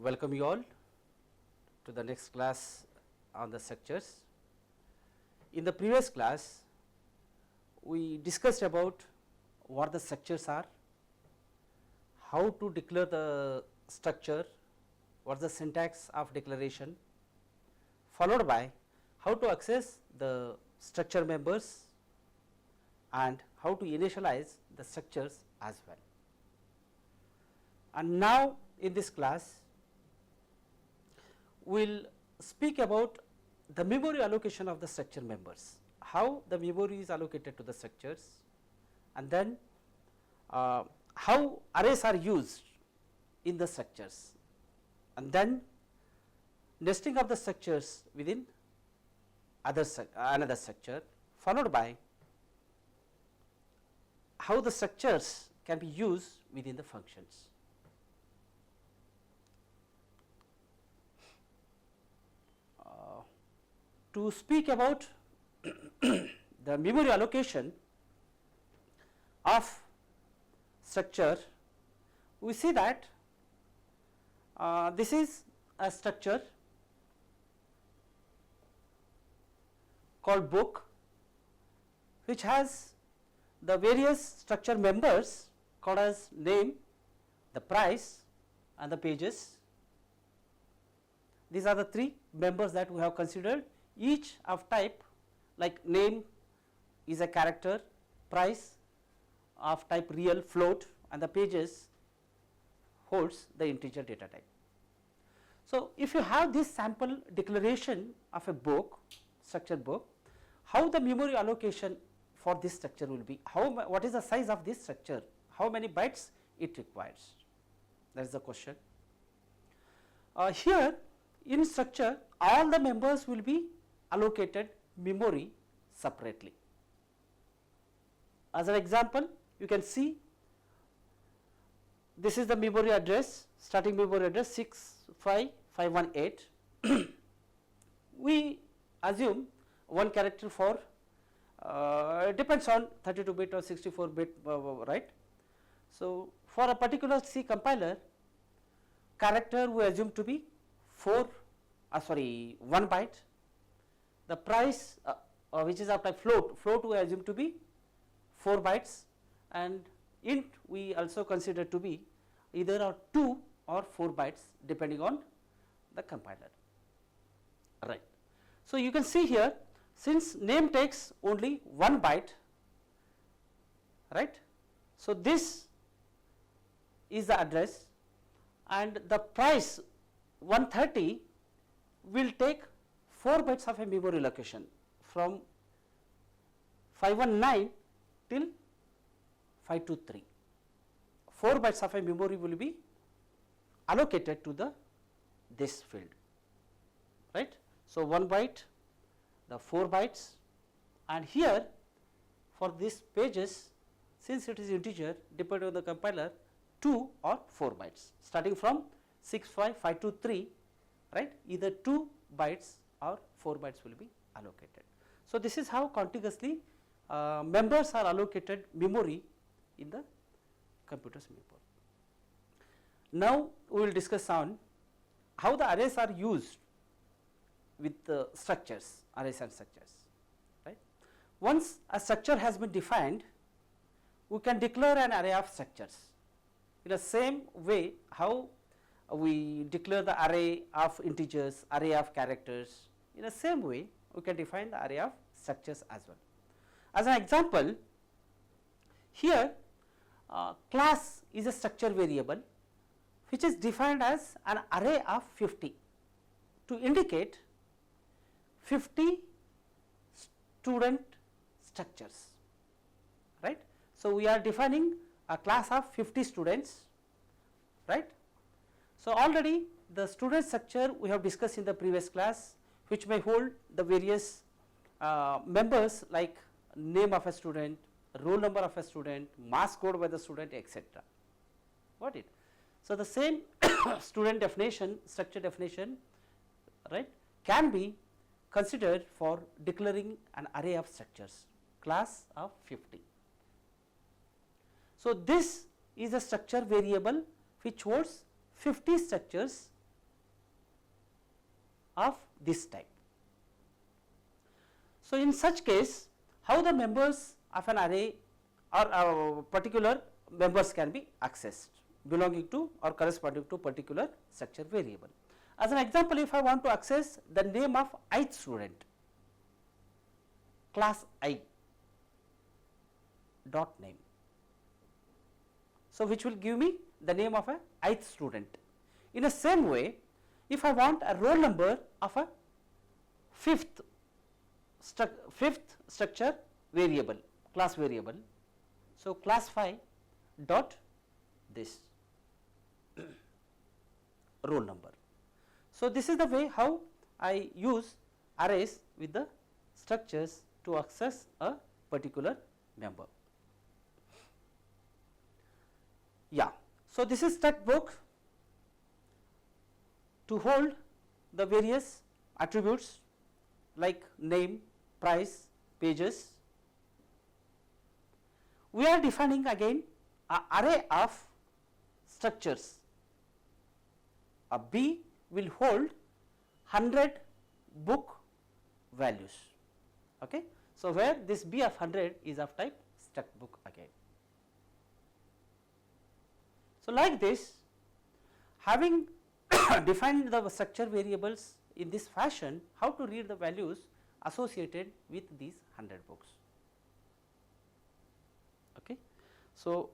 welcome you all to the next class on the structures. In the previous class, we discussed about what the structures are, how to declare the structure, what is the syntax of declaration, followed by how to access the structure members and how to initialize the structures as well. And now in this class, we will speak about the memory allocation of the structure members, how the memory is allocated to the structures, and then how arrays are used in the structures, and then nesting of the structures within another structure, followed by how the structures can be used within the functions. To speak about the memory allocation of structure, we see that this is a structure called book, which has the various structure members called as name, the price and the pages. These are the three members that we have considered, each of type, like name is a character, price of type real, float, and the pages holds the integer data type. So, if you have this sample declaration of a book, structure book, how the memory allocation for this structure will be, what is the size of this structure, how many bytes it requires, that is the question. Here in structure, all the members will be allocated memory separately. As an example, you can see this is the memory address, starting memory address 65518. We assume one character for depends on 32-bit or 64-bit, right. So, for a particular C compiler, character we assume to be 1 byte, the price which is of type float we assume to be 4 bytes, and int we also consider to be either 2 or 4 bytes depending on the compiler, right. So, you can see here, since name takes only 1 byte, right. So, this is the address, and the price 130 will take 4 bytes of a memory location from 519 till 523. 4 bytes of a memory will be allocated to this field, right. So, 1 byte, the 4 bytes, and here for these pages, since it is integer, depending on the compiler, 2 or 4 bytes, starting from 65523, right, either 2 bytes or 4 bytes will be allocated. So, this is how contiguously members are allocated memory in the computer's memory. Now, we will discuss on how the arrays are used with structures, arrays and structures, right. Once a structure has been defined, we can declare an array of structures. In the same way how we declare the array of integers, array of characters, in the same way we can define the array of structures as well. As an example, here class is a structure variable which is defined as an array of 50 to indicate 50 student structures, right. So, we are defining a class of 50 students, right. So, already the student structure we have discussed in the previous class, which may hold the various members like name of a student, roll number of a student, mass code by the student, etc. Got it. So, the same student definition, structure definition, right, can be considered for declaring an array of structures, class of 50. So, this is a structure variable which holds 50 structures of this type. So, in such case, how the members of an array or particular members can be accessed belonging to or corresponding to particular structure variable. As an example, if I want to access the name of ith student, class I dot name. So, which will give me the name of a ith student. In the same way, if I want a roll number of a fifth structure variable, class variable, so class 5 dot this roll number. So, this is the way how I use arrays with the structures to access a particular member. Yeah. So, this is stat book to hold the various attributes like name, price, pages. We are defining again an array of structures. A B will hold 100 book values. Okay. So, where this B of 100 is of type struct book again. So, like this, having defined the structure variables in this fashion, how to read the values associated with these 100 books. Okay. So,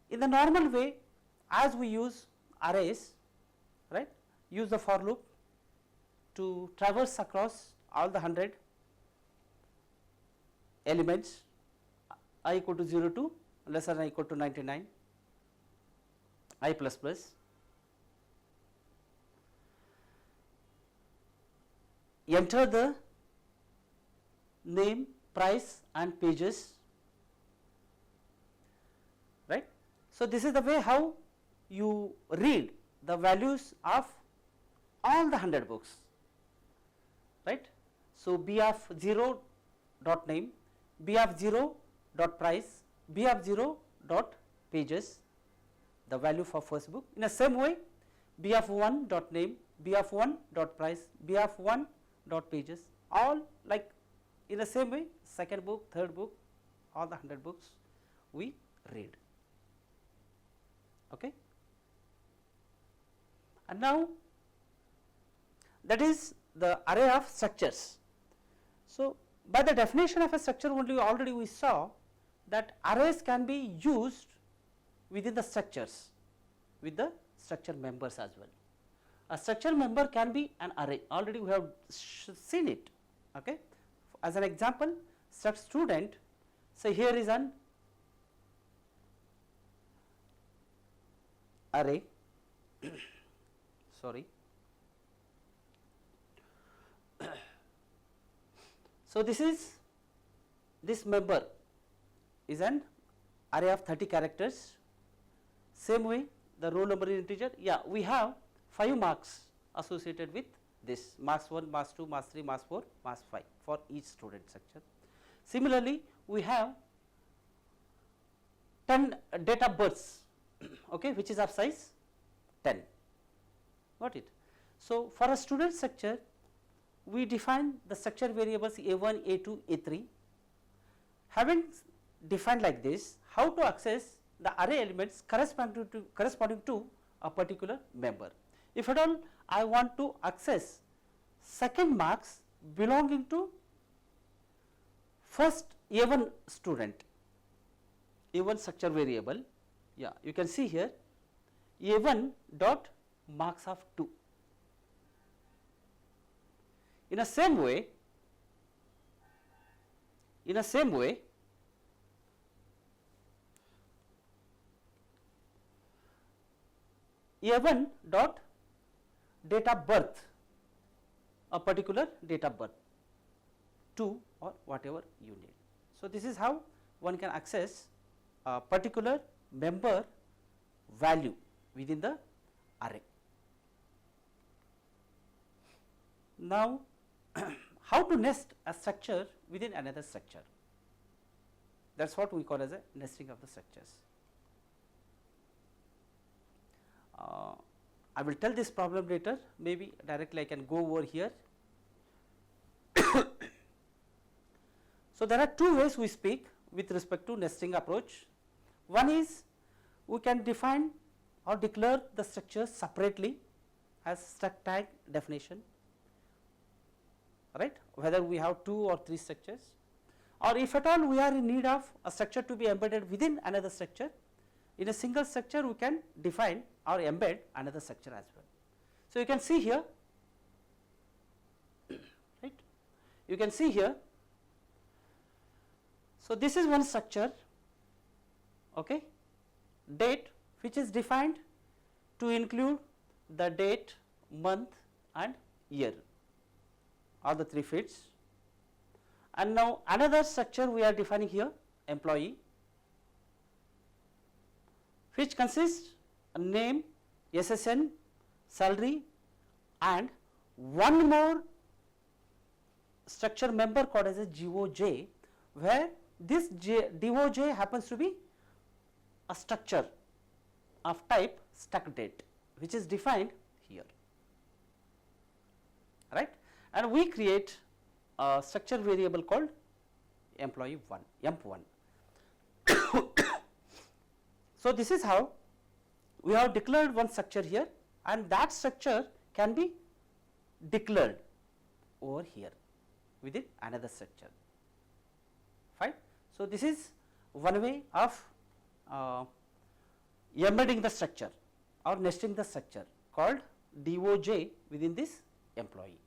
in the normal way, as we use arrays, right, use the for loop to traverse across all the 100 elements I equal to 0 to less than or equal to 99, I plus plus. Enter the name, price and pages, right. So, this is the way how you read the values of all the 100 books, right. So, B of 0 dot name, B of 0 dot price, B of 0 dot pages, the value for first book. In the same way, B of 1 dot name, B of 1 dot price, B of 1 dot pages, all like in the same way second book, third book, all the 100 books we read. Okay. And now that is the array of structures. So, by the definition of a structure only already we saw that arrays can be used within the structures with the structure members as well. A structure member can be an array, already we have seen it. Okay. As an example, struct student, so here is an array sorry. So, this member is an array of 30 characters. Same way the roll number is integer. Yeah, we have 5 marks associated with this, marks 1, marks 2, marks 3, marks 4, marks 5 for each student structure. Similarly, we have 10 date of births, okay, which is of size 10. Got it? So, for a student structure, we define the structure variables A1, A2, A3. Having defined like this, how to access the array elements corresponding to a particular member. If at all I want to access second marks belonging to first A1 student, A1 structure variable, yeah, you can see here A1 dot marks of 2. In the same way, A1 dot date of birth, a particular date of birth, 2 or whatever you need. So, this is how one can access a particular member value within the array. Now, how to nest a structure within another structure? That is what we call as a nesting of the structures. I will tell this problem later, maybe directly I can go over here. So, there are two ways we speak with respect to nesting approach. One is we can define or declare the structures separately as struct tag definition, right, whether we have 2 or 3 structures, or if at all we are in need of a structure to be embedded within another structure, in a single structure we can define or embed another structure as well. So, you can see here, right, you can see here. So, this is one structure, okay, date, which is defined to include the date, month and year, all the 3 fields. And now another structure we are defining here, employee, which consists a name, SSN, salary and one more structure member called as a GOJ, where this DOJ happens to be a structure of type struct date, which is defined here, right, and we create a structure variable called employee 1, emp1. So, this is how we have declared one structure here, and that structure can be declared over here within another structure, fine. So, this is one way of embedding the structure or nesting the structure called DOJ within this employee.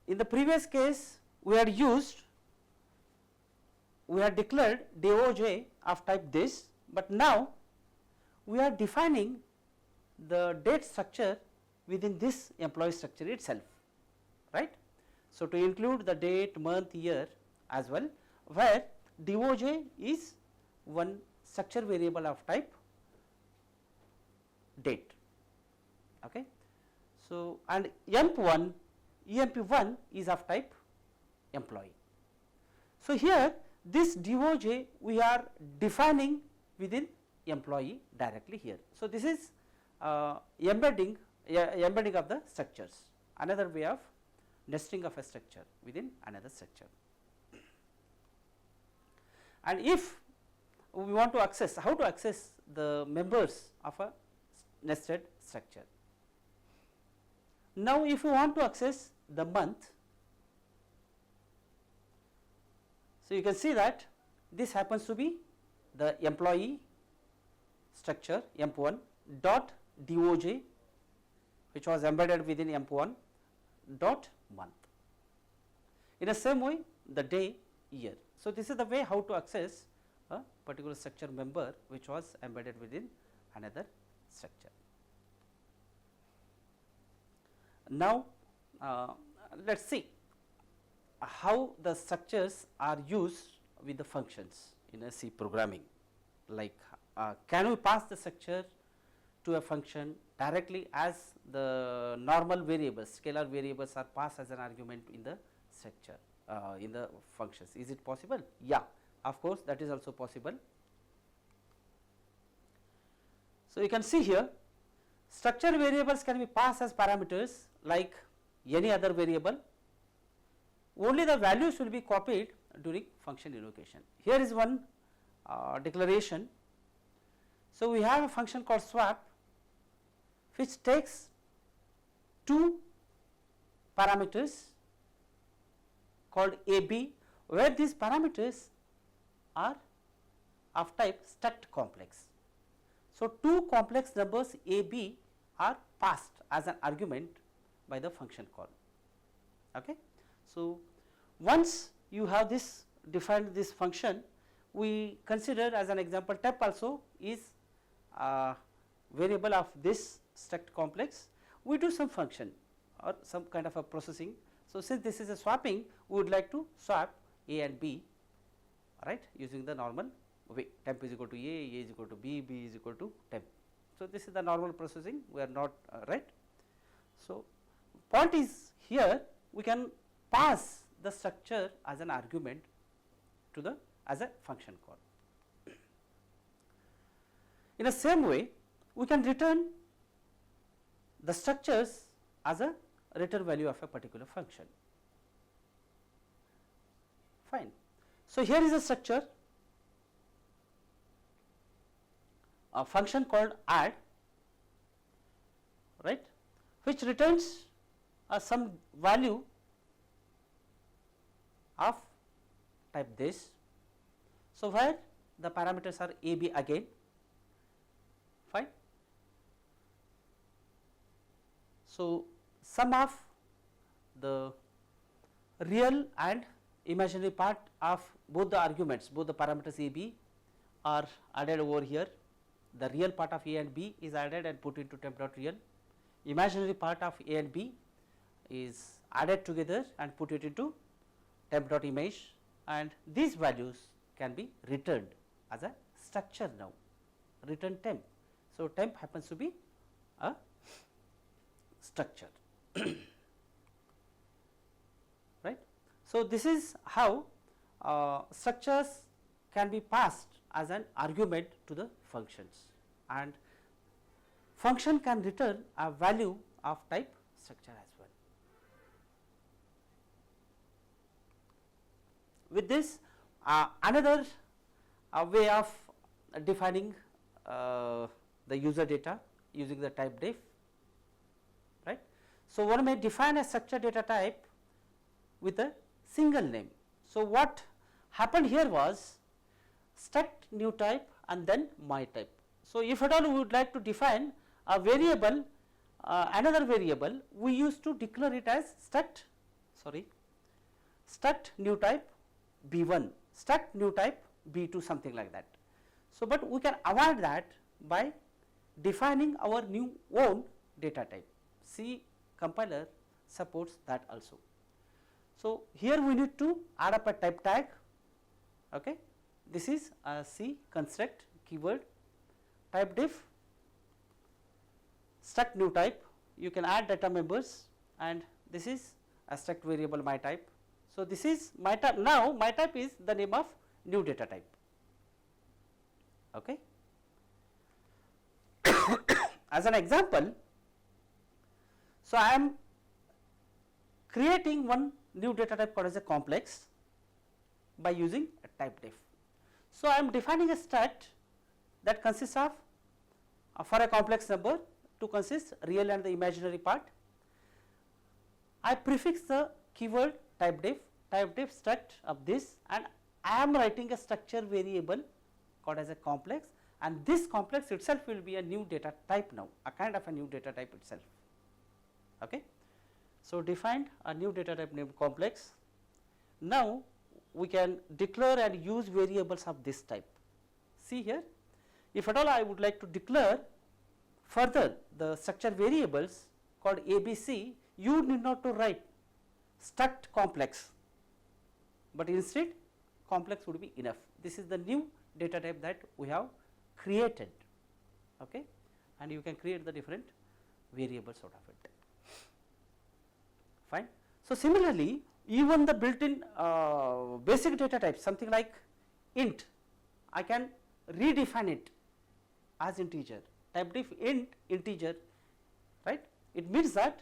In the previous case, we had declared DOJ of type this, but now we are defining the date structure within this employee structure itself, right. So, to include the date, month, year as well, where DOJ is one structure variable of type date, okay. So, and emp1 is of type employee. So, here this DOJ we are defining within employee directly here. So, this is embedding of the structures, another way of nesting of a structure within another structure. And if we want to access, how to access the members of a nested structure. Now, if you want to access the month, so you can see that this happens to be the employee structure emp1 dot DOJ, which was embedded within emp1 dot month. In the same way, the day, year. So, this is the way how to access a particular structure member which was embedded within another structure. Now, let us see how the structures are used with the functions in a C programming, like can we pass the structure to a function directly as the normal variables, scalar variables are passed as an argument in the structure, in the functions. Is it possible? Yeah, of course, that is also possible. So, you can see here structure variables can be passed as parameters like any other variable, only the values will be copied during function invocation. Here is one declaration. So, we have a function called swap which takes 2 parameters called AB, where these parameters are of type struct complex. So, 2 complex numbers AB are passed as an argument by the function call. Okay. So, once you have this defined this function, we consider as an example tep also is a variable of this struct complex. We do some function or some kind of a processing. So, since this is a swapping, we would like to swap A and B, right, using the normal way, temp is equal to A is equal to B is equal to temp. So, this is the normal processing, we are not right. So, point is here we can pass the structure as an argument to the as a function call. In the same way, we can return the structures as a return value of a particular function. Fine. So, here is a structure, a function called add, right, which returns some value of type this. So, where the parameters are a, b again, fine. So, sum of the real and imaginary part of both the arguments, both the parameters a, b are added over here. The real part of a and b is added and put into temp dot real. Imaginary part of a and b is added together and put it into temp dot image, and these values can be returned as a structure now, return temp. So, temp happens to be a structure. Right. So, this is how structures can be passed as an argument to the functions, and function can return a value of type structure as well. With this, another way of defining the user data using the type def, right. So, one may define a structure data type with a single name. So, what happened here was struct new type and then my type. So, if at all we would like to define a variable, another variable, we used to declare it as struct new type b1, struct new type b2, something like that. So, but we can avoid that by defining our new own data type. C compiler supports that also. So, here we need to add up a type tag. Okay. This is a C construct keyword type def struct new type. You can add data members, and this is a struct variable my type. So, this is my type. Now, my type is the name of new data type. Okay. As an example, so I am creating one new data type called as a complex by using a type def. So, I am defining a struct that consists of for a complex number to consist real and the imaginary part. I prefix the keyword type def struct of this, and I am writing a structure variable called as a complex, and this complex itself will be a new data type now, a kind of a new data type itself. Okay. So, defined a new data type named complex. Now, we can declare and use variables of this type. See here, if at all I would like to declare further the structure variables called ABC, you need not to write struct complex, but instead complex would be enough. This is the new data type that we have created, okay, and you can create the different variables out of it. Fine. So, similarly, even the built-in basic data types, something like int, I can redefine it as integer, type def int integer, right. It means that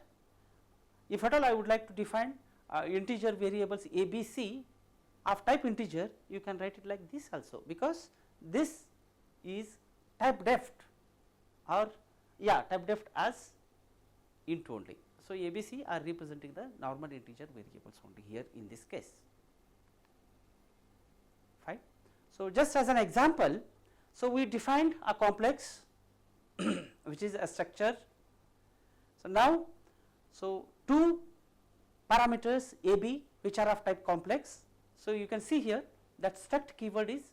if at all I would like to define integer variables ABC of type integer, you can write it like this also, because this is type def or type def as int only. So, ABC are representing the normal integer variables only here in this case. Fine. So, just as an example, so we defined a complex which is a structure. So, now, so two parameters AB which are of type complex. So, you can see here that struct keyword is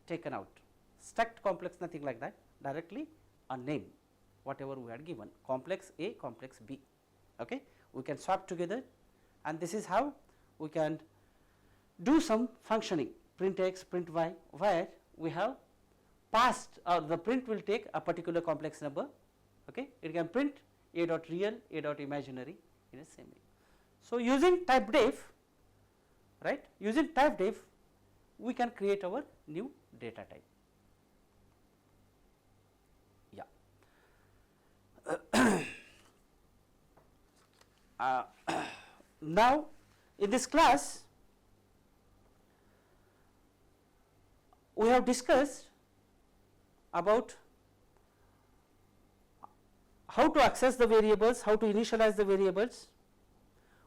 taken out, struct complex, nothing like that, directly a name whatever we had given, complex A, complex B. Okay. We can swap together, and this is how we can do some functioning print x, print y, where we have passed the print will take a particular complex number. Okay. It can print a dot real, a dot imaginary in a same way. So, using type def, right, using type def we can create our new data type. Yeah. now in this class we have discussed about how to access the variables, how to initialize the variables.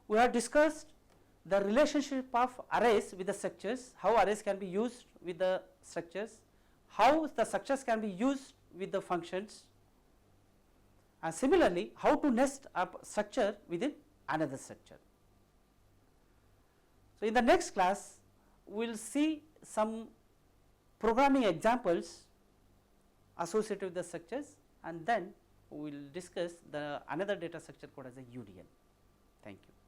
We have discussed the relationship of arrays with the structures, how arrays can be used with the structures, how the structures can be used with the functions, and similarly how to nest up structure within another structure. So, in the next class we will see some programming examples associated with the structures, and then we will discuss the another data structure called as a union. Thank you.